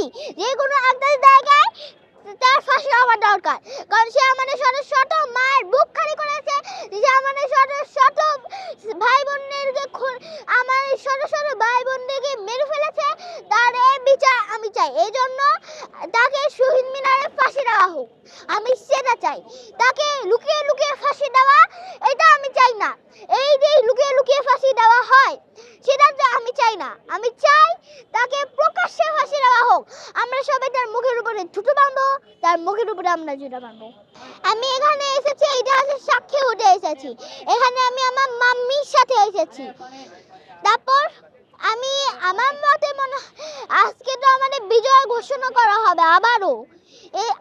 দিয়েছি যে কোনো একটা জায়গায় তার ফাঁসি হওয়া দরকার, কারণ সে আমাদের শত শত মায়ের বুক খালি করেছে, যে আমাদের শত শত ভাই বোনদেরকে আমাদের শত শত ভাই বোনদেরকে মেরে ফেলেছে। তার এই বিচার আমি চাই। এই জন্য তাকে শহীদ মিনারে ফাঁসি দেওয়া হোক, আমি সেটা চাই। তাকে লুকিয়ে লুকিয়ে ফাঁসি দেওয়া এটা আমি চাই না। এই যে লুকিয়ে লুকিয়ে ফাঁসি দেওয়া হয় সেটা তো আমি চাই না। আমি চাই তাকে প্রকাশ্যে ফাঁসি দেওয়া হোক। আমরা সবাই তার মুখের উপরে জুতো বাঁধবো, তার মুখের উপরে আমরা জুতো বাঁধবো। আমি এখানে এসেছি ইতিহাসের সাক্ষী হতে এসেছি। এখানে আমি আমার মাম্মির সাথে এসেছি। তারপর আমি আমার মতে মনে আজকে তো আমাদের বিজয় ঘোষণা করা হবে আবারও।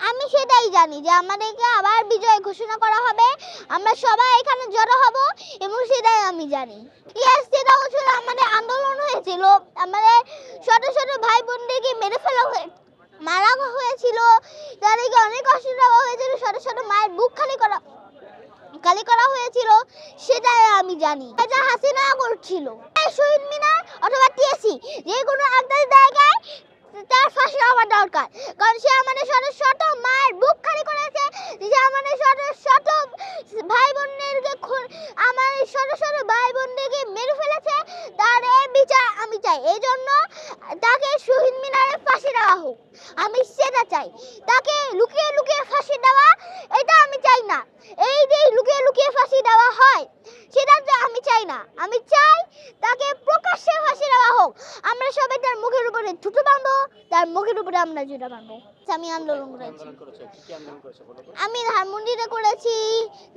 আমি সেটাই জানি যে আমাদেরকে আবার বিজয় ঘোষণা করা হবে, আমরা সবাই এখানে জড়ো হব এবং সেটাই আমি জানি। সেটা হচ্ছিল আমাদের আন্দোলন হয়েছিল, আমাদের শত শত ভাই বোনদেরকে মেরে ফেলা মারা হয়েছিল, তাদেরকে অনেক কষ্ট দেওয়া হয়েছিল, শত শত মায়ের বুক খালি করা হয়েছিল, সেটাই আমি জানি। এটা হাসিনা করছিল। শহীদ মিনার অথবা টিএসসি যে কোনো একটা জায়গায় তার ফাঁসি হওয়া দরকার, কারণ সে আমাদের শত শত মায়ের বুক খালি করেছে, যে আমাদের শত শত ভাই বোনদেরকে আমাদের শত শত ভাই বোনদেরকে মেরে ফেলেছে। তার এই বিচার আমি চাই। এই জন্য তাকে শহীদ মিনারে ফাঁসি দেওয়া হোক, আমি সেটা চাই। তাকে লুকিয়ে লুকিয়ে ফাঁসি দেওয়া এটা আমি চাই না। এই যে লুকিয়ে লুকিয়ে ফাঁসি দেওয়া হয় সেটা তো আমি চাই না। আমি চাই তাকে প্রকাশ্যে ফাঁসি দেওয়া হোক। আমরা সবাই তার মুখের উপরে জুতো বাঁধবো, তার মুখের উপরে আমরা জুতো বাঁধবো। আমি আন্দোলন করেছি, আমি ধানমন্ডিতে করেছি,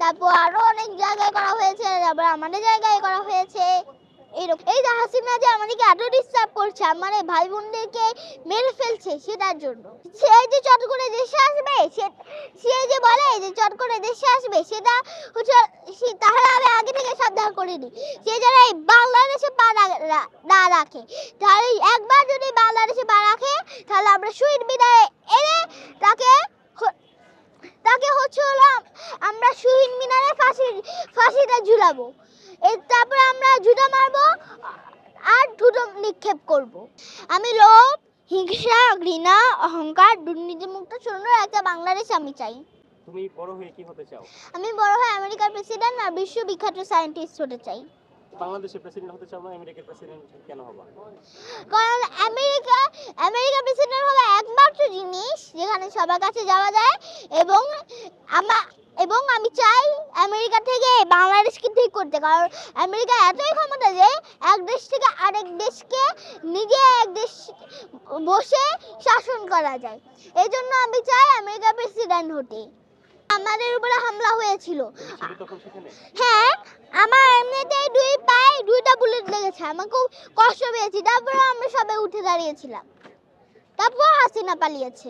তারপর আরো অনেক জায়গায় করা হয়েছে, তারপর আমাদের জায়গায় করা হয়েছে। এই যে হাসিনা যে আমাদেরকে এত ডিস্টার্ব করছে, আমাদের ভাই বোনদেরকে মেরে ফেলছে, সেটার জন্য সে যে চট করে দেশে আসবে, সে যে বলে যে চট করে দেশে আসবে, সেটা হচ্ছে তাহলে আমি আগে থেকে সাবধান করে দিই। সে যারা এই বাংলাদেশে পা না রাখে, তাহলে একবার যদি বাংলাদেশে পা রাখে, তাহলে আমরা শহীদ মিনারে এনে তাকে হচ্ছে হলো আমরা শহীদ মিনারে ফাঁসিটা ঝুলাবো। তারপরে আমরা জুতা মারবো আর জুতো নিক্ষেপ করব। আমি লোভ, হিংসা, ঘৃণা, অহংকার, দুর্নীতিমুক্ত সুন্দর একটা বাংলাদেশ আমি চাই। তুমি বড় হয়ে কি হতে চাও? আমি বড় হয়ে আমেরিকার প্রেসিডেন্ট আর বিশ্ববিখ্যাত সায়েন্টিস্ট হতে চাই। বাংলাদেশের প্রেসিডেন্ট হতে চাও না আমেরিকার প্রেসিডেন্ট কেন হবা? কারণ আমেরিকা প্রেসিডেন্ট হলো একমাত্র জিনিস যেখানে সবার কাছে যাওয়া যায়, এবং আমি চাই আমেরিকা থেকে বাংলাদেশকে ঠিক করতে। কারণ আমেরিকা এতই ক্ষমতা যে এক দেশ থেকে আরেক দেশকে নিজে এক দেশ বসে শাসন করা যায়। এই জন্য আমি চাই আমেরিকা প্রেসিডেন্ট হতে। আমাদের উপরে হামলা হয়েছিল, হ্যাঁ, আমার এমনিতেই দুই পায়ে দুইটা বুলেট লেগেছে, আমার খুব কষ্ট পেয়েছি। তারপরে আমরা সবাই উঠে দাঁড়িয়েছিলাম। তারপর হাসিনা পালিয়েছে।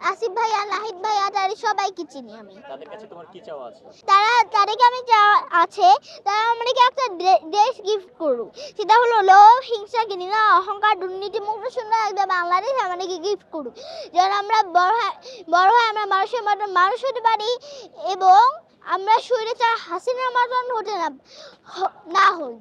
আসিফ ভাইয়া, নাহিদ ভাইয়া, তাদের সবাইকে চিনি আমি। তাদের কাছে তোমার কি চাওয়া আছে? তাদেরকে আমি চাওয়া আছে তারা আমাদেরকে একটা দেশ গিফট করুক, সেটা হলো লোভ, হিংসা, ঘৃণা, অহংকার, দুর্নীতি মুক্ত সুন্দর একটা বাংলাদেশ আমাদেরকে গিফট করুক, যেন আমরা বড় হয় আমরা মানুষের মতন মানুষ হতে পারি, এবং আমরা শরীরে হাসিনার মতন হতে না হই।